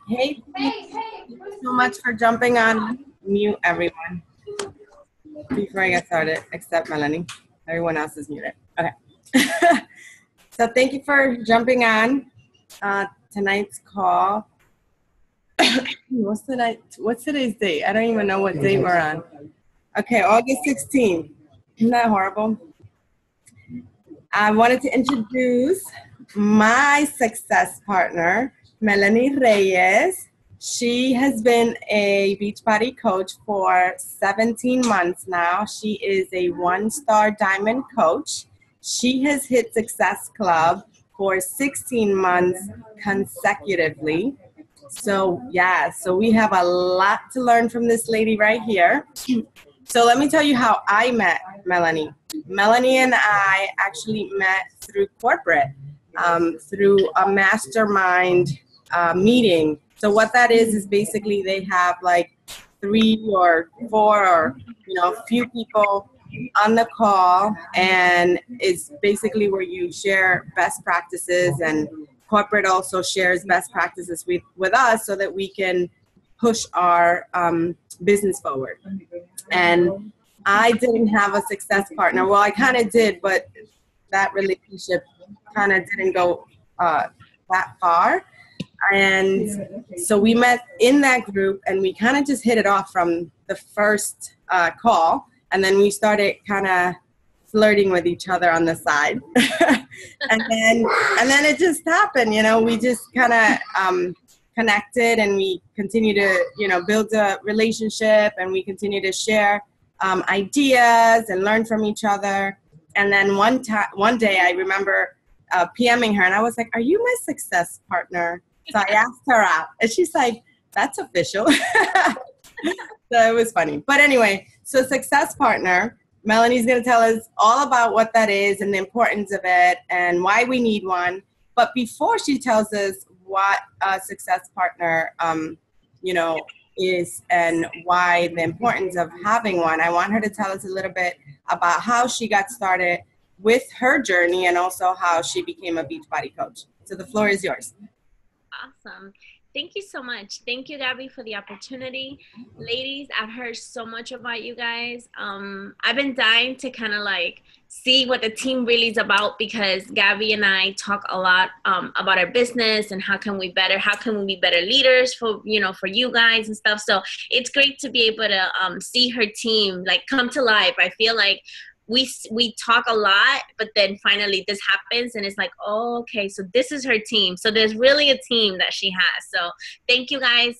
Hey, thank you so much for jumping on. Mute everyone before I get started, except Melanie. Everyone else is muted. Okay. So thank you for jumping on tonight's call. What's today's date? I don't even know what date we're on. Okay, August 16th. Isn't that horrible? I wanted to introduce my success partner, Melanie Reyes. She has been a Beachbody coach for 17 months now. She is a one-star diamond coach. She has hit Success Club for 16 months consecutively. So we have a lot to learn from this lady right here. So let me tell you how I met Melanie. Melanie and I actually met through corporate, through a mastermind meeting. So what that is basically they have like 3 or 4 or few people on the call, and it's basically where you share best practices, and corporate also shares best practices with us so that we can push our business forward. And I didn't have a success partner. Well, I kind of did, but that relationship kind of didn't go that far. And so we met in that group, and we kind of just hit it off from the first call. And then we started kind of flirting with each other on the side. and then it just happened, we just kind of connected, and we continue to, build a relationship, and we continue to share ideas and learn from each other. And then one day I remember PMing her, and I was like, "Are you my success partner?" So I asked her out, and she's like, "That's official." So it was funny. But anyway, so success partner, Melanie's going to tell us all about what that is and the importance of it and why we need one. But before she tells us what a success partner, is and why the importance of having one, I want her to tell us a little bit about how she got started with her journey and also how she became a Beachbody coach. So the floor is yours. Awesome. Thank you so much. Thank you, Gabby, for the opportunity. Ladies, I've heard so much about you guys. I've been dying to kind of like see what the team really is about, because Gabby and I talk a lot about our business and how can we be better leaders for you guys and stuff. So it's great to be able to see her team like come to life. I feel like we talk a lot, but then finally this happens and it's like, oh, okay, so this is her team. So there's really a team that she has. So thank you guys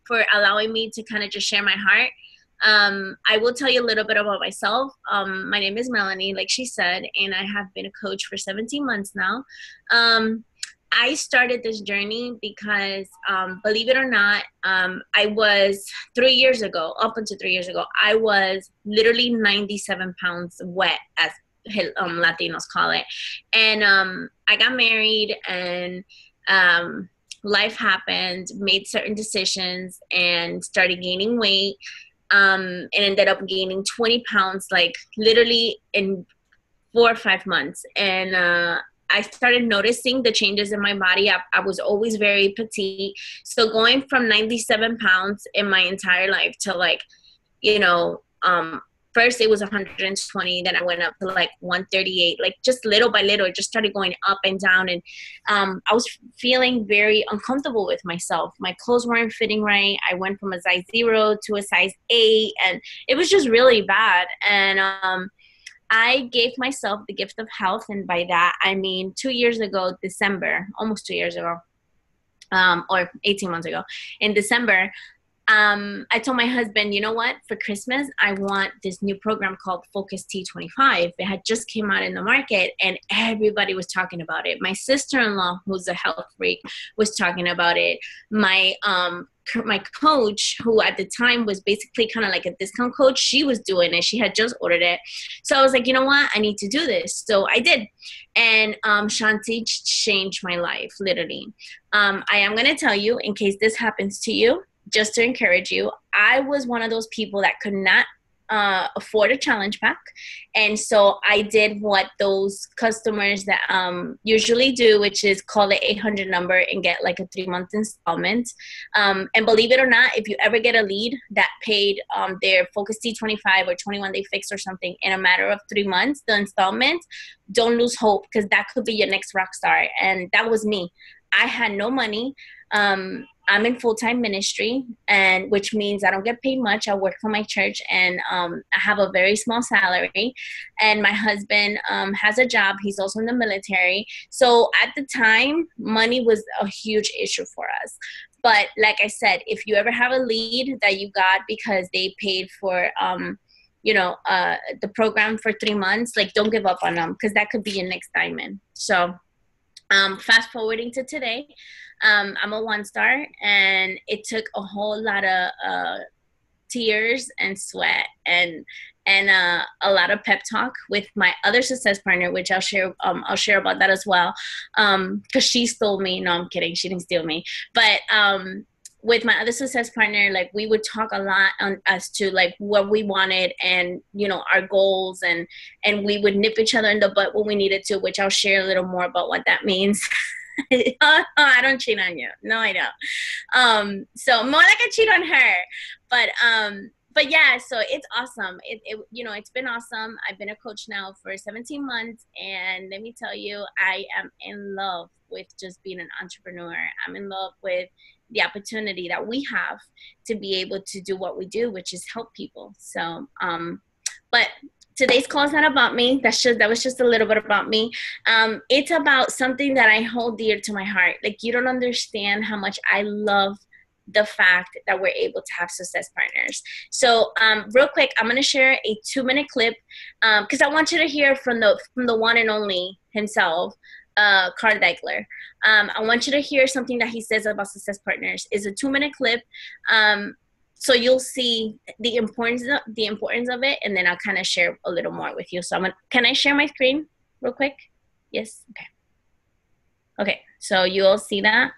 for allowing me to kind of just share my heart. I will tell you a little bit about myself. My name is Melanie, like she said, and I have been a coach for 17 months now. I started this journey because, believe it or not, I was 3 years ago, up until 3 years ago, I was literally 97 pounds wet, as Latinos call it. And I got married, and life happened, made certain decisions, and started gaining weight, and ended up gaining 20 pounds, like literally in 4 or 5 months. And I started noticing the changes in my body. I was always very petite. So going from 97 pounds in my entire life to like, first it was 120, then I went up to like 138, like just little by little, it just started going up and down. And I was feeling very uncomfortable with myself. My clothes weren't fitting right. I went from a size 0 to a size 8, and it was just really bad. And I gave myself the gift of health, and by that I mean 2 years ago, December, almost 2 years ago, or 18 months ago, in December, I told my husband, you know what, for Christmas, I want this new program called Focus T25. It had just came out in the market, and everybody was talking about it. My sister-in-law, who's a health freak, was talking about it. My coach, who at the time was basically kind of like a discount coach, she was doing it. She had just ordered it. So I was like, you know what? I need to do this. So I did. And Shanti changed my life, literally. I am going to tell you, in case this happens to you, just to encourage you, I was one of those people that could not afford a challenge pack. And so I did what those customers that usually do, which is call the 800 number and get like a 3-month installment. And believe it or not, if you ever get a lead that paid their Focus T25 or 21-day fix or something in a matter of 3 months, the installment, don't lose hope, because that could be your next rock star. And that was me. I had no money. I'm in full-time ministry, and which means I don't get paid much. I work for my church, and I have a very small salary. And my husband has a job. He's also in the military. So at the time, money was a huge issue for us. But like I said, if you ever have a lead that you got because they paid for the program for 3 months, like, don't give up on them, because that could be your next diamond. So fast forwarding to today, I'm a 1-star, and it took a whole lot of tears and sweat and a lot of pep talk with my other success partner, which I'll share about that as well, because she stole me. No, I'm kidding, she didn't steal me. But with my other success partner, like, we would talk a lot as to like what we wanted and our goals, and we would nip each other in the butt when we needed to, which I'll share a little more about what that means. I don't cheat on you. No, I don't. So more like I cheat on her. But yeah, so it's awesome. It's been awesome. I've been a coach now for 17 months, and let me tell you, I am in love with just being an entrepreneur. I'm in love with the opportunity that we have to be able to do what we do, which is help people. So, but today's call is not about me. That was just a little bit about me. It's about something that I hold dear to my heart. Like, you don't understand how much I love the fact that we're able to have success partners. So real quick, I'm going to share a 2-minute clip because I want you to hear from the one and only himself, Carl Deichler. I want you to hear something that he says about success partners. It's a 2-minute clip. So you'll see the importance of it, and then I'll kind of share a little more with you. So can I share my screen real quick? Yes. Okay. Okay. So you all see that.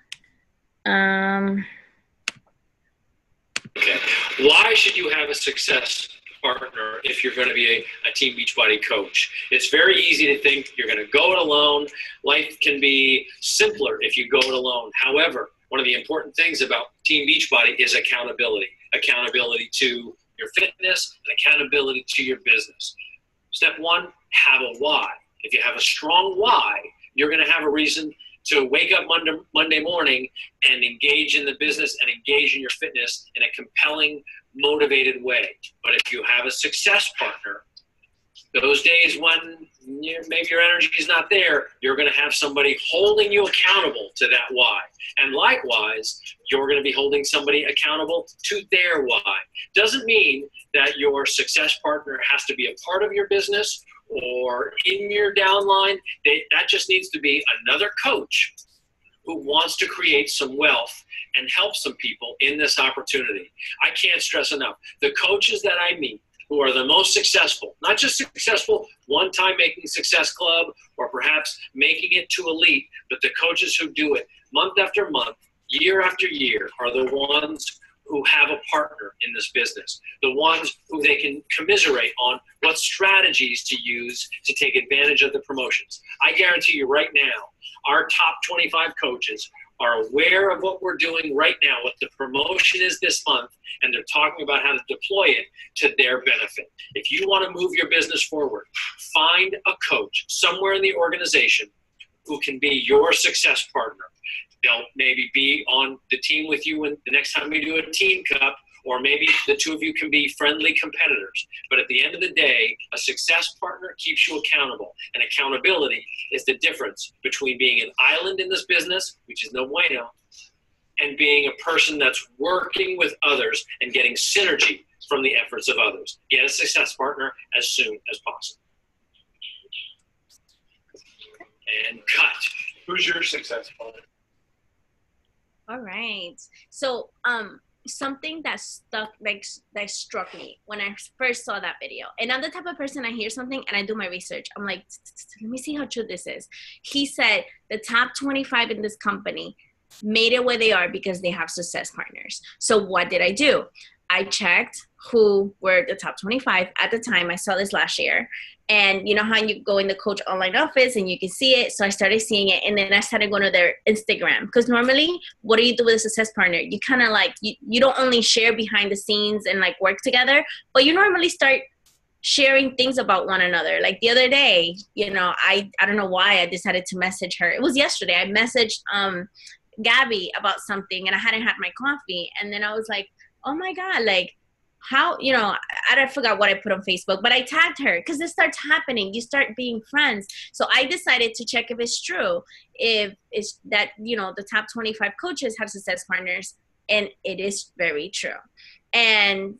Okay. Why should you have a success partner if you're going to be a Team Beachbody coach? It's very easy to think you're going to go it alone. Life can be simpler if you go it alone. However, one of the important things about Team Beachbody is accountability. Accountability to your fitness and accountability to your business. Step 1, have a why. If you have a strong why, you're going to have a reason to wake up Monday morning and engage in the business and engage in your fitness in a compelling, motivated way. But if you have a success partner, those days when maybe your energy is not there, you're going to have somebody holding you accountable to that why. And likewise, you're going to be holding somebody accountable to their why. Doesn't mean that your success partner has to be a part of your business or in your downline. That just needs to be another coach who wants to create some wealth and help some people in this opportunity. I can't stress enough. The coaches that I meet who are the most successful, not just successful one-time making Success Club or perhaps making it to elite, but the coaches who do it month after month, year after year, are the ones who have a partner in this business, the ones who they can commiserate on what strategies to use to take advantage of the promotions. I guarantee you right now, our top 25 coaches are aware of what we're doing right now, what the promotion is this month, and they're talking about how to deploy it to their benefit. If you want to move your business forward, find a coach somewhere in the organization who can be your success partner. They'll maybe be on the team with you when the next time we do a team cup, or maybe the two of you can be friendly competitors. But at the end of the day, a success partner keeps you accountable. And accountability is the difference between being an island in this business, which is no bueno, and being a person that's working with others and getting synergy from the efforts of others. Get a success partner as soon as possible. And cut. Who's your success partner? All right. So something that struck me when I first saw that video, and I'm the type of person, I hear something and I do my research. I'm like, let me see how true this is. He said the top 25 in this company made it where they are because they have success partners. So what did I do? I checked who were the top 25 at the time. I saw this last year. And you know how you go in the coach online office and you can see it. So I started seeing it. And then I started going to their Instagram. Because normally, what do you do with a success partner? You kind of like, you don't only share behind the scenes and like work together, but you normally start sharing things about one another. Like the other day, you know, I don't know why I decided to message her. It was yesterday. I messaged Gabby about something and I hadn't had my coffee. And then I was like, oh my God, like how, you know, I forgot what I put on Facebook, but I tagged her because this starts happening. You start being friends. So I decided to check if it's true, if it's that, you know, the top 25 coaches have success partners, and it is very true. And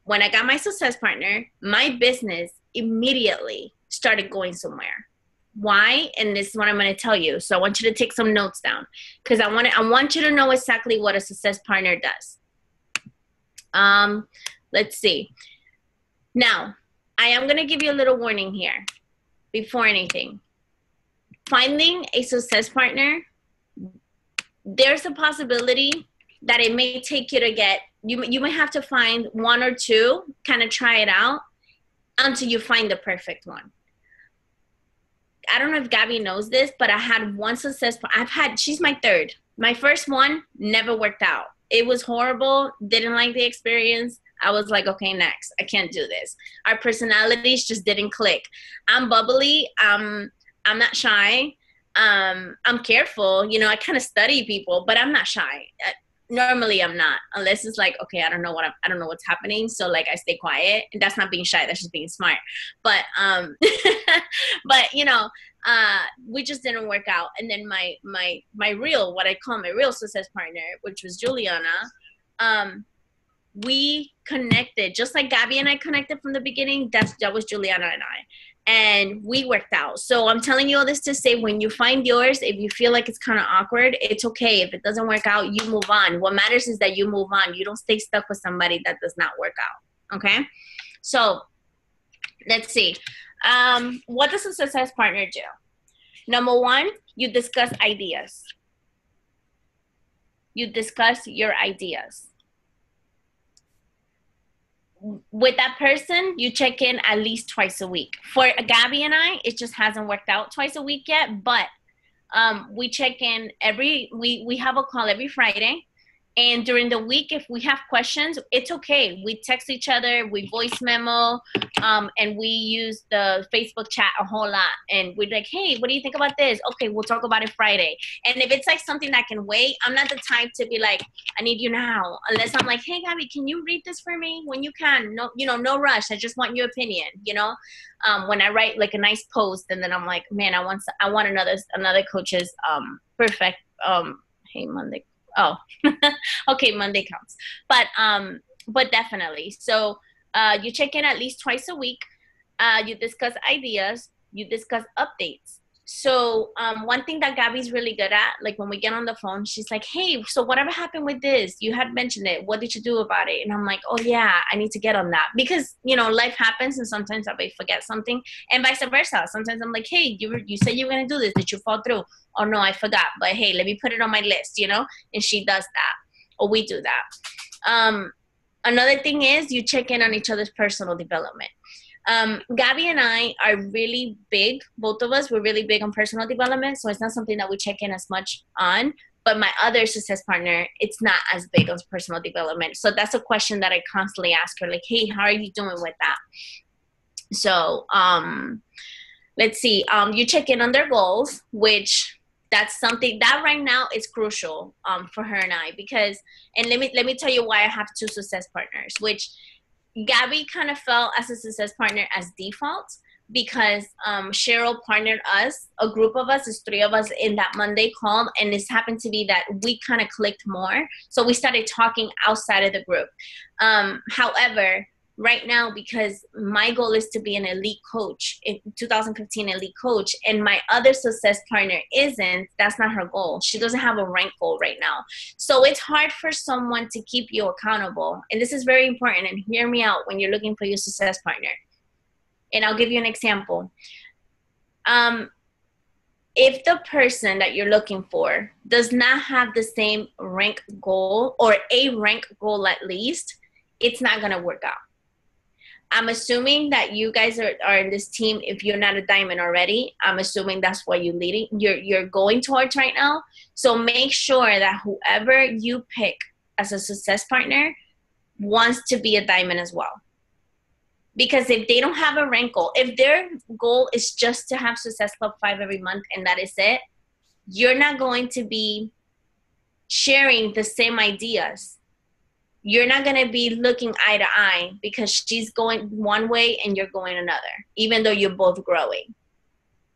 when I got my success partner, my business immediately started going somewhere. Why? And this is what I'm going to tell you. So I want you to take some notes down because I want you to know exactly what a success partner does. Let's see. Now, I am going to give you a little warning here before anything. Finding a success partner, there's a possibility that it may take you to get, you may have to find one or two, kind of try it out until you find the perfect one. I don't know if Gabby knows this, but I had one success, she's my third. My first one never worked out. It was horrible. Didn't like the experience. I was like, okay, next. I can't do this. Our personalities just didn't click. I'm bubbly. I'm not shy. I'm careful. You know, I kind of study people, but I'm not shy. Normally I'm not, unless it's like, okay, I don't know what's happening. So like I stay quiet, and that's not being shy. That's just being smart. But, but you know, we just didn't work out. And then my real, what I call my real success partner, which was Juliana, we connected just like Gabby and I connected from the beginning. That was Juliana and I. And we worked out. So I'm telling you all this to say, when you find yours, if you feel like it's kind of awkward, it's okay. If it doesn't work out, you move on. What matters is that you move on. You don't stay stuck with somebody that does not work out. Okay? So let's see. What does a success partner do? Number one, you discuss ideas. You discuss your ideas. With that person, you check in at least twice a week. For Gabby and I, it just hasn't worked out twice a week yet, but we check in we have a call every Friday. And during the week, if we have questions, it's okay. We text each other, we voice memo, and we use the Facebook chat a whole lot. And we're like, hey, what do you think about this? Okay, we'll talk about it Friday. And if it's like something that can wait, I'm not the type to be like, I need you now. Unless I'm like, hey, Gabby, can you read this for me when you can? No, you know, no rush. I just want your opinion, you know? When I write like a nice post, and then I'm like, man, I want another coach's perfect, hey, Monday. Oh, okay, Monday counts. But definitely. So you check in at least twice a week. You discuss ideas. You discuss updates. So one thing that Gabby's really good at, like when we get on the phone, she's like, hey, so whatever happened with this? You had mentioned it. What did you do about it? And I'm like, oh, yeah, I need to get on that. Because, you know, life happens, and sometimes I may forget something, and vice versa. Sometimes I'm like, hey, you said you were going to do this. Did you fall through? Oh, no, I forgot. But, hey, let me put it on my list, you know? And she does that, or we do that. Another thing is you check in on each other's personal development. Gabby and I are really big, both of us, we're really big on personal development, so it's not something that we check in as much on. But my other success partner, it's not as big on personal development. So that's a question that I constantly ask her, like, hey, how are you doing with that? So let's see, you check in on their goals, which that's something that right now is crucial for her and I, because, and let me tell you why I have two success partners, which Gabby kind of felt as a success partner as default, because Cheryl partnered us, a group of us, there's 3 of us in that Monday call, and this happened to be that we kind of clicked more. So we started talking outside of the group. However, right now, because my goal is to be an elite coach, in 2015 elite coach, and my other success partner isn't, that's not her goal. She doesn't have a rank goal right now. So it's hard for someone to keep you accountable. And this is very important, and hear me out when you're looking for your success partner. And I'll give you an example. if the person that you're looking for does not have the same rank goal or a rank goal at least, it's not going to work out. I'm assuming that you guys are in this team. If you're not a diamond already, I'm assuming that's what you're going towards right now. So make sure that whoever you pick as a success partner wants to be a diamond as well. Because if they don't have a rank goal, if their goal is just to have Success Club 5 every month and that is it, you're not going to be sharing the same ideas. You're not going to be looking eye to eye because she's going one way and you're going another, even though you're both growing.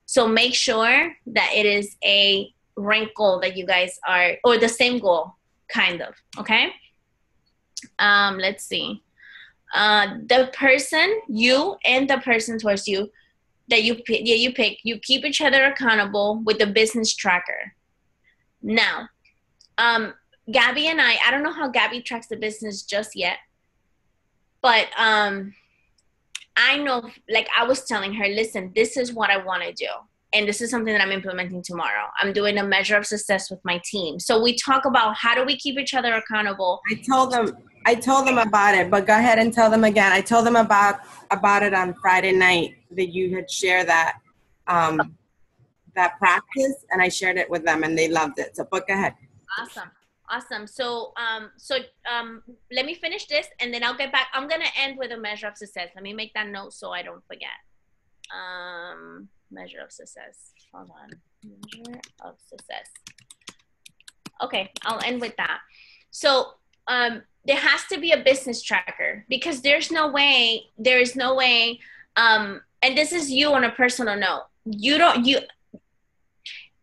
So make sure that it is a rank goal that you guys are, or the same goal, kind of, okay? Let's see. The person, you and the person towards you that you pick, you keep each other accountable with the business tracker. Now, Gabby and I don't know how Gabby tracks the business just yet, but I know, like I was telling her, listen, this is what I want to do. And this is something that I'm implementing tomorrow. I'm doing a measure of success with my team. So we talk about how do we keep each other accountable. I told them about it, but go ahead and tell them again. I told them about it on Friday night that you had shared that that practice, and I shared it with them, and they loved it. So, but go ahead. Awesome. So, let me finish this, and then I'll get back. I'm gonna end with a measure of success. Let me make that note so I don't forget. Measure of success. Hold on. Measure of success. Okay, I'll end with that. So, there has to be a business tracker because there's no way, and this is you on a personal note.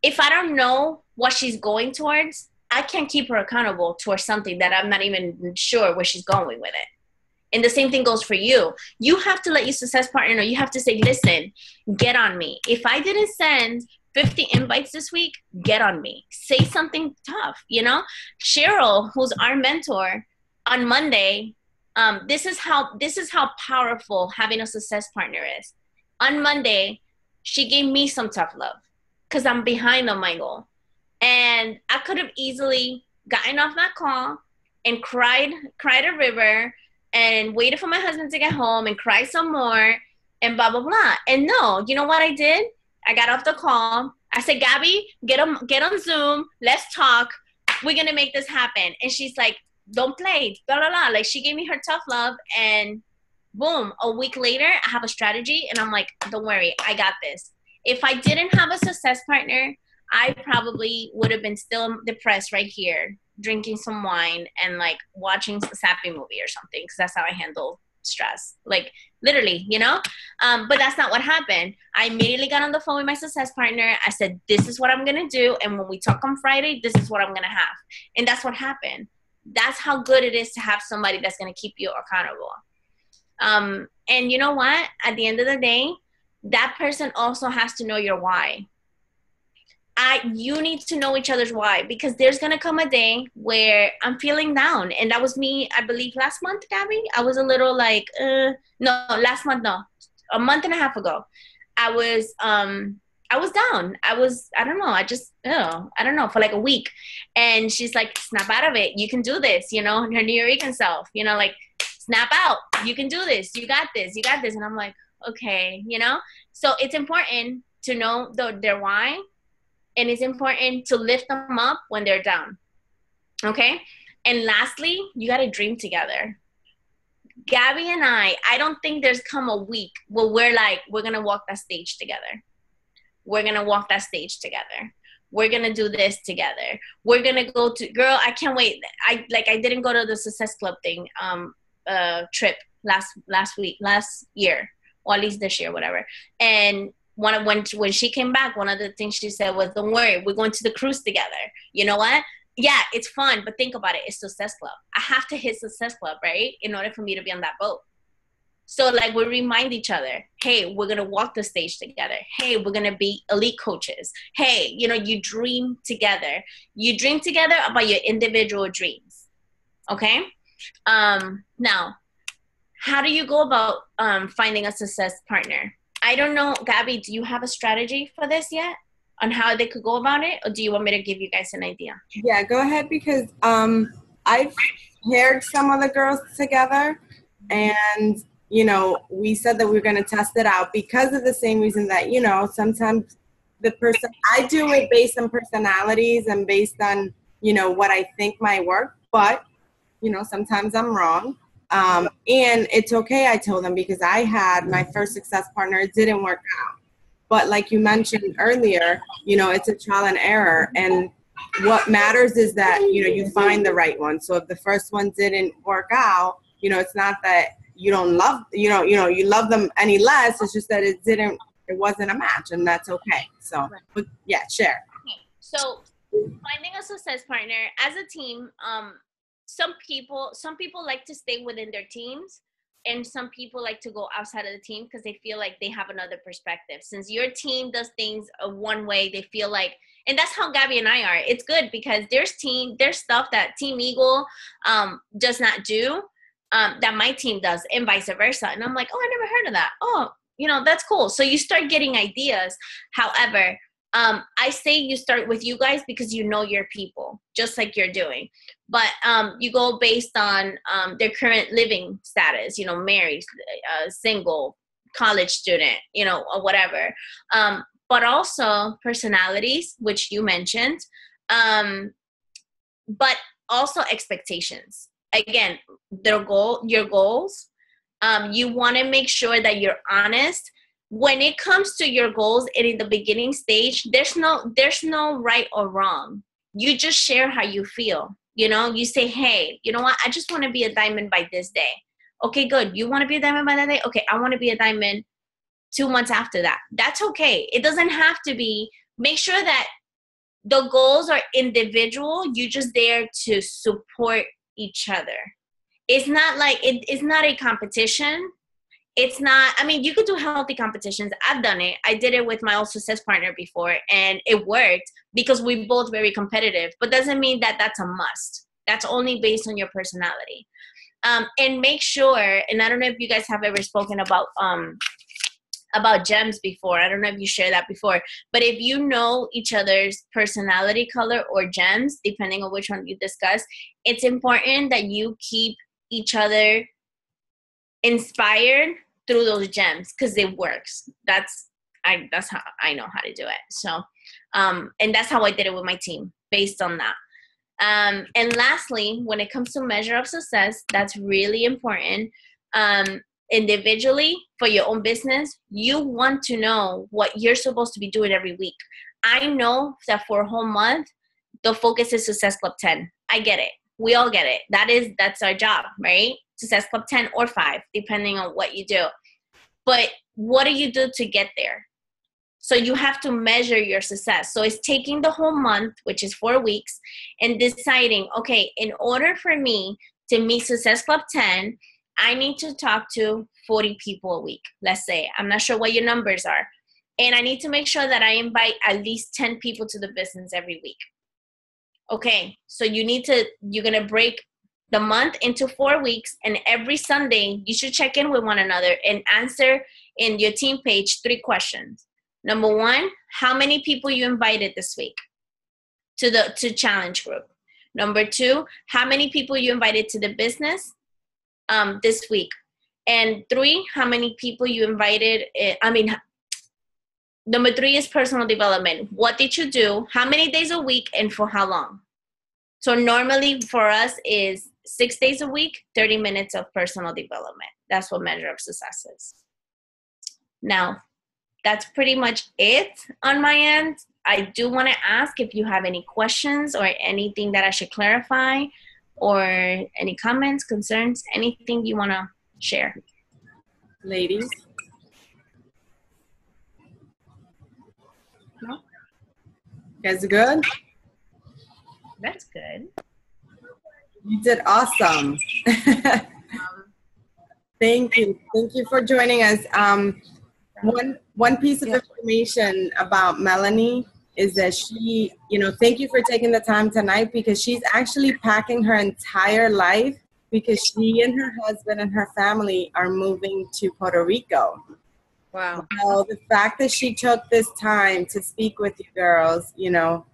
If I don't know what she's going towards, I can't keep her accountable towards something that I'm not even sure where she's going with it. And the same thing goes for you. You have to let your success partner know. You have to say, listen, get on me. If I didn't send 50 invites this week, get on me. Say something tough, you know? Cheryl, who's our mentor, on Monday, this is how powerful having a success partner is. On Monday, she gave me some tough love because I'm behind on my goal. And I could have easily gotten off that call and cried a river and waited for my husband to get home and cry some more and blah, blah, blah. And no, you know what I did? I got off the call. I said, Gabby, get on Zoom. Let's talk. We're going to make this happen. And she's like, don't play, blah, blah, blah. Like, she gave me her tough love, and boom, a week later, I have a strategy, and I'm like, don't worry, I got this. If I didn't have a success partner, I probably would have been still depressed right here, drinking some wine and, like, watching a sappy movie or something, because that's how I handle stress. Like, literally, you know? But that's not what happened. I immediately got on the phone with my success partner. I said, this is what I'm going to do, and when we talk on Friday, this is what I'm going to have. And that's what happened. That's how good it is to have somebody that's going to keep you accountable. And you know what? At the end of the day, that person also has to know your why. You need to know each other's why, because there's going to come a day where I'm feeling down. And that was me, I believe, last month, Gabby. I was a little like, a month and a half ago. I was down. I don't know, for like a week. And she's like, snap out of it. You can do this, you know, her New York self, you know, like, snap out. You can do this. You got this. You got this. And I'm like, okay, you know? So it's important to know their why. And it's important to lift them up when they're down. Okay? And lastly, you got to dream together. Gabby and I don't think there's come a week where we're like, we're going to walk that stage together. We're going to walk that stage together. We're going to do this together. We're going to go to, girl, I can't wait. I didn't go to the Success Club thing, trip last year, or at least this year, whatever. And when she came back, one of the things she said was, don't worry, we're going to the cruise together. You know what? Yeah, it's fun, but think about it. It's Success Club. I have to hit Success Club, right? In order for me to be on that boat. So, like, we remind each other, hey, we're going to walk the stage together. Hey, we're going to be elite coaches. Hey, you know, you dream together. You dream together about your individual dreams. Okay? Now, how do you go about finding a success partner? I don't know, Gabby, do you have a strategy for this yet? on how they could go about it, or do you want me to give you guys an idea? Yeah, go ahead, because I've paired some of the girls together, and we said that we were going to test it out because of the same reason that sometimes the person, I do it based on personalities and based on what I think might work, but sometimes I'm wrong. And it's okay, I told them, because I had my first success partner, it didn't work out. But like you mentioned earlier, it's a trial and error. And what matters is that, you find the right one. So if the first one didn't work out, it's not that you don't love, you love them any less. It's just that it wasn't a match, and that's okay. So, but yeah, share. Okay. So finding a success partner as a team, some people like to stay within their teams, and some people like to go outside of the team because they feel like they have another perspective. Since your team does things one way, they feel like, and that's how Gabby and I are. It's good because there's stuff that Team Eagle does not do that my team does, and vice versa. And I'm like, oh, I never heard of that. Oh, that's cool. So you start getting ideas. However, I say you start with you guys because you know your people, just like you're doing. But you go based on their current living status, married, single, college student, or whatever. But also personalities, which you mentioned, but also expectations. Again, your goals. You want to make sure that you're honest. When it comes to your goals and in the beginning stage, there's no right or wrong. You just share how you feel. You say, hey, you know what? I just want to be a diamond by this day. Okay, good. You want to be a diamond by that day? Okay, I want to be a diamond 2 months after that. That's okay. It doesn't have to be. Make sure that the goals are individual. You're just there to support each other. It's not like it's not a competition. It's not, you could do healthy competitions. I've done it. I did it with my old success partner before, and it worked because we're both very competitive, but doesn't mean that that's a must. That's only based on your personality. And make sure, and I don't know if you guys have ever spoken about gems before. I don't know if you shared that before, but if you know each other's personality color or gems, depending on which one you discuss, it's important that you keep each other inspired through those gems because it works. That's how I know how to do it. So, and that's how I did it with my team based on that. And lastly, when it comes to measure of success, that's really important. Individually, for your own business, you want to know what you're supposed to be doing every week. I know that for a whole month, the focus is Success Club 10. I get it. We all get it. That's our job, right? Success Club 10 or 5, depending on what you do. But what do you do to get there? So you have to measure your success. So it's taking the whole month, which is 4 weeks, and deciding, okay, in order for me to meet Success Club 10, I need to talk to 40 people a week, let's say. I'm not sure what your numbers are. And I need to make sure that I invite at least 10 people to the business every week. Okay, so you're going to break the month into 4 weeks, and every Sunday you should check in with one another and answer in your team page 3 questions. Number 1, how many people you invited this week to challenge group? Number 2, how many people you invited to the business this week? And 3, how many people you invited? Number 3 is personal development. What did you do? How many days a week and for how long? So normally for us is 6 days a week, 30 minutes of personal development. That's what measure of success is. Now, that's pretty much it on my end. I do want to ask if you have any questions or anything that I should clarify, or any comments, concerns, anything you want to share. Ladies? No? You guys good? That's good. You did awesome. Thank you. Thank you for joining us. One piece of information about Melanie is that she, thank you for taking the time tonight, because she's actually packing her entire life, because she and her husband and her family are moving to Puerto Rico. Wow. So the fact that she took this time to speak with you girls, you know,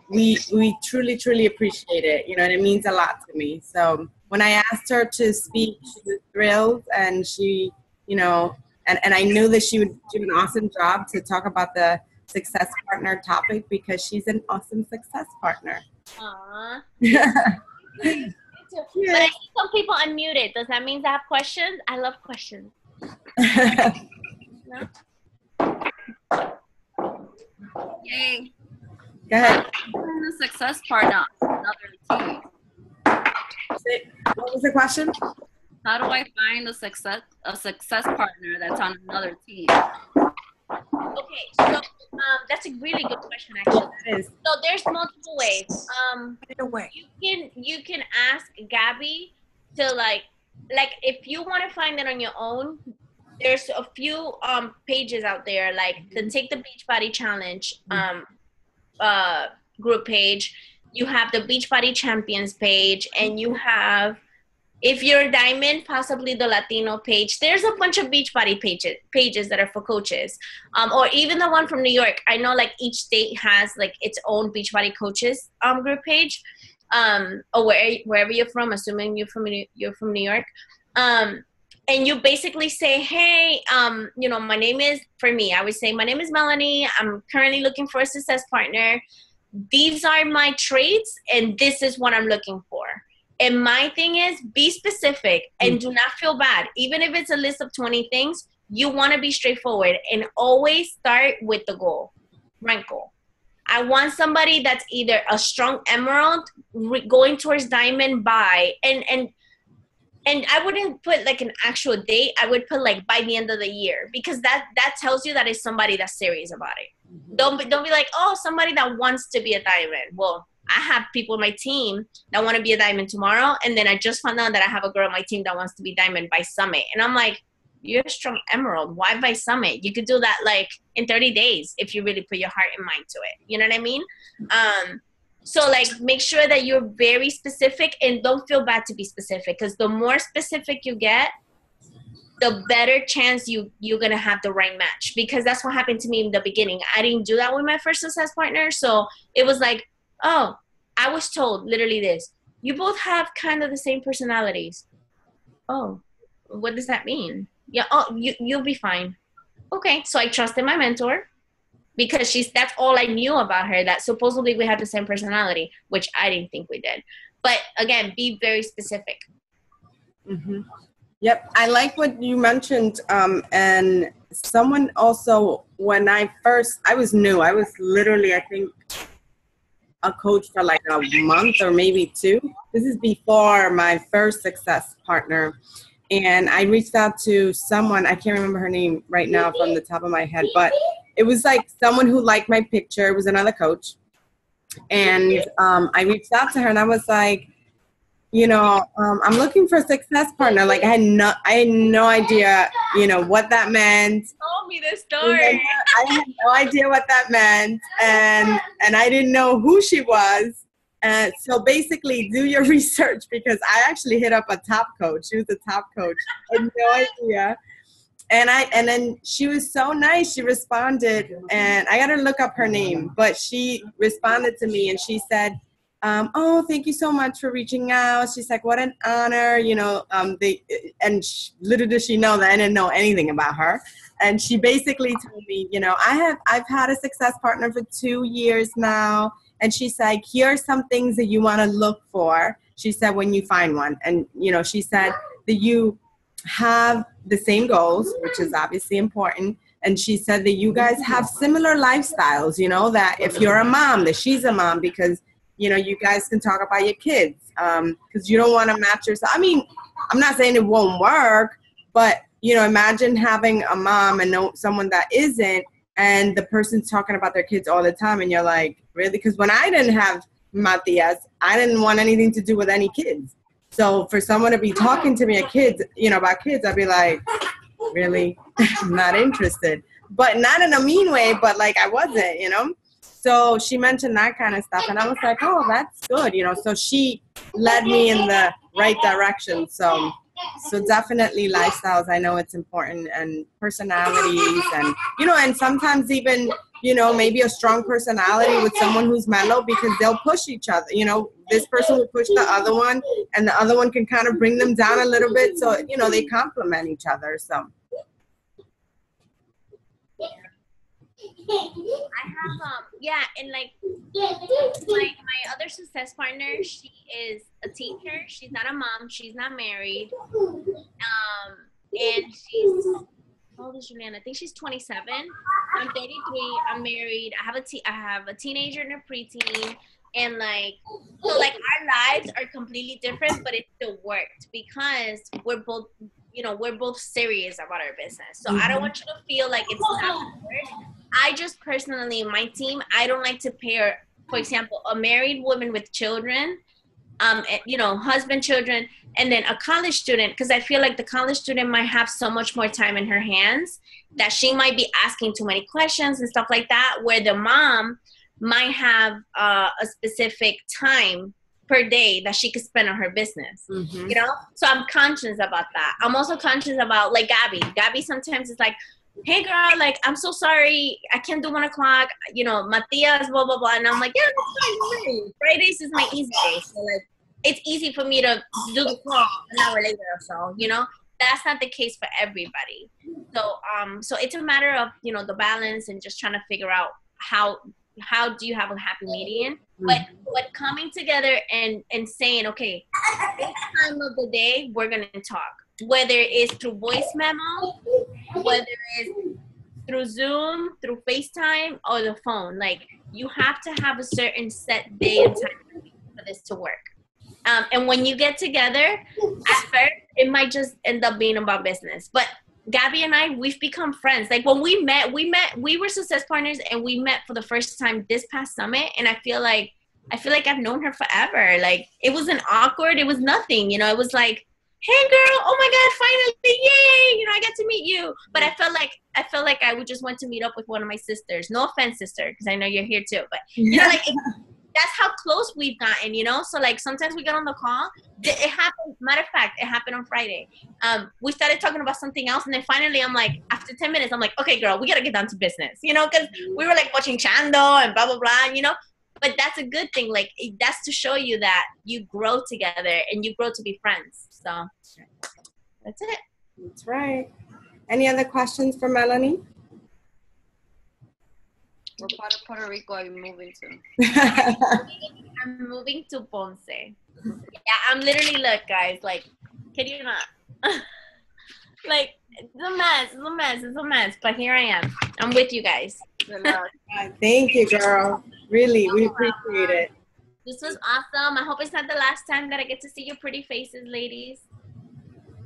we truly, truly appreciate it. You know, and it means a lot to me. So when I asked her to speak, she was thrilled, and she, you know, and I knew that she would do an awesome job to talk about the success partner topic, because she's an awesome success partner. Aww. Yeah. But I see some people unmuted. Does that mean they have questions? I love questions. No? Yay. Go ahead. I'm a success partner on another team. What was the question? How do I find a success partner that's on another team? Okay, so that's a really good question, actually. It is. So there's multiple ways. Away. You can ask Gabby to like if you want to find it on your own. There's a few pages out there, like the Take the Beachbody Challenge group page. You have the Beachbody Champions page, and you have, if you're Diamond, possibly the Latino page. There's a bunch of Beachbody pages that are for coaches, or even the one from New York. I know like each state has like its own Beachbody coaches group page, or wherever you're from. Assuming you're from New York, and you basically say, hey, you know, my name is, for me, I would say, my name is Melanie. I'm currently looking for a success partner. These are my traits, and this is what I'm looking for. And my thing is, be specific and do not feel bad. Even if it's a list of 20 things, you want to be straightforward and always start with the goal, rank goal. I want somebody that's either a strong emerald going towards diamond by, and I wouldn't put like an actual date. I would put like by the end of the year, because that tells you that it's somebody that's serious about it. Don't be like, oh, somebody that wants to be a diamond. Well, I have people on my team that want to be a diamond tomorrow, and then I just found out that I have a girl on my team that wants to be diamond by summit. And I'm like, you're a strong emerald. Why by summit? You could do that like in 30 days if you really put your heart and mind to it. You know what I mean? So like make sure that you're very specific, and don't feel bad to be specific, because the more specific you get, the better chance you're going to have the right match. Because that's what happened to me in the beginning. I didn't do that with my first success partner. So it was like, oh, I was told literally this: you both have kind of the same personalities. Oh, what does that mean? Yeah. Oh, you'll be fine. Okay. So I trusted my mentor, because that's all I knew about her, that supposedly we had the same personality, which I didn't think we did. But again, be very specific. Mm-hmm. Yep. I like what you mentioned. And someone also, when I was new. I was literally, I think, a coach for like a month or maybe 2. This is before my first success partner. And I reached out to someone, I can't remember her name right now from the top of my head, but it was like someone who liked my picture. It was another coach. And I reached out to her, and I was like, you know, I'm looking for a success partner. Like I had no idea, you know, what that meant. Told me this story. I had no idea what that meant, and I didn't know who she was. So basically, do your research, because I actually hit up a top coach. She was a top coach. I had no idea. And then she was so nice. She responded, and I got to look up her name, but she responded to me, and she said, oh, thank you so much for reaching out. She's like, what an honor, you know, little did she know that I didn't know anything about her. And she basically told me, you know, I've had a success partner for 2 years now. And she's like, here are some things that you want to look for. She said, when you find one. And, you know, she said that you have the same goals, which is obviously important. And she said that you guys have similar lifestyles, you know, that if you're a mom, that she's a mom, because, you know, you guys can talk about your kids, because you don't want to match yourself. I mean, I'm not saying it won't work, but, you know, imagine having a mom and someone that isn't, and the person's talking about their kids all the time, and you're like, really? Because when I didn't have Matias, I didn't want anything to do with any kids. So for someone to be talking to me about kids, I'd be like, really? I'm not interested. But not in a mean way, but like I wasn't, you know? So she mentioned that kind of stuff, and I was like, oh, that's good, you know? So she led me in the right direction. So So definitely lifestyles. I know it's important, and personalities, and and sometimes even maybe a strong personality with someone who's mellow, because they'll push each other. This person will push the other one, and the other one can kind of bring them down a little bit. So they complement each other. So. I have and like my other success partner, she is a teacher. She's not a mom. She's not married. And she's, how old is Juliana? I think she's 27. I'm 33. I'm married. I have a teenager and a preteen. And so our lives are completely different, but it still worked because we're both serious about our business. So I don't want you to feel like it's not work. I just personally, my team, I don't like to pair, for example, a married woman with children, husband, children, and then a college student, because I feel like the college student might have so much more time in her hands that she might be asking too many questions and stuff like that, where the mom might have a specific time per day that she could spend on her business, So I'm conscious about that. I'm also conscious about, like, Gabby sometimes is like, hey girl, like, I'm so sorry, I can't do 1 o'clock, Matias, blah, blah, blah. And I'm like, yeah, that's fine. Fridays is my easy day. So like, it's easy for me to do the call an hour later or so, That's not the case for everybody. So it's a matter of, the balance and just trying to figure out how do you have a happy median, but coming together and saying, okay, this time of the day, we're going to talk, whether it's through voice memo, whether it's through Zoom, through FaceTime, or the phone. Like, you have to have a certain set day and time for this to work. And when you get together, at first, it might just end up being about business. But Gabby and I, we've become friends. Like, when we were success partners, and we met for the first time this past summit. And I feel like I've known her forever. Like, it wasn't awkward. It was nothing, it was like, hey girl, oh my God, finally, yay, I get to meet you. But I felt like I would just want to meet up with one of my sisters. No offense, sister, because I know you're here too. But that's how close we've gotten, So like, sometimes we get on the call. It happened. Matter of fact, it happened on Friday. We started talking about something else, and then finally, I'm like, after 10 minutes, I'm like, okay, girl, we gotta get down to business, because we were like watching Chando and blah blah blah, But that's a good thing. Like, that's to show you that you grow together and you grow to be friends. So that's it. That's right. Any other questions for Melanie? What part of Puerto Rico are you moving to? I'm moving to Ponce. Yeah, I'm literally, look, guys, like, kid you not. Like, it's a mess. But here I am. I'm with you guys. Thank you, girl. Really, we appreciate it. This was awesome. I hope it's not the last time that I get to see your pretty faces, ladies.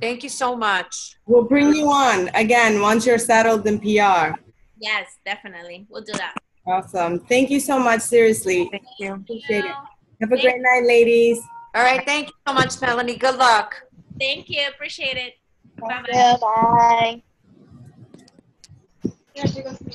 Thank you so much. We'll bring you on again once you're settled in PR. Yes, definitely. We'll do that. Awesome. Thank you so much. Seriously. Thank you. Appreciate it. Have a great night, ladies. All right. Thank you so much, Melanie. Good luck. Thank you. Appreciate it. Bye-bye. Bye.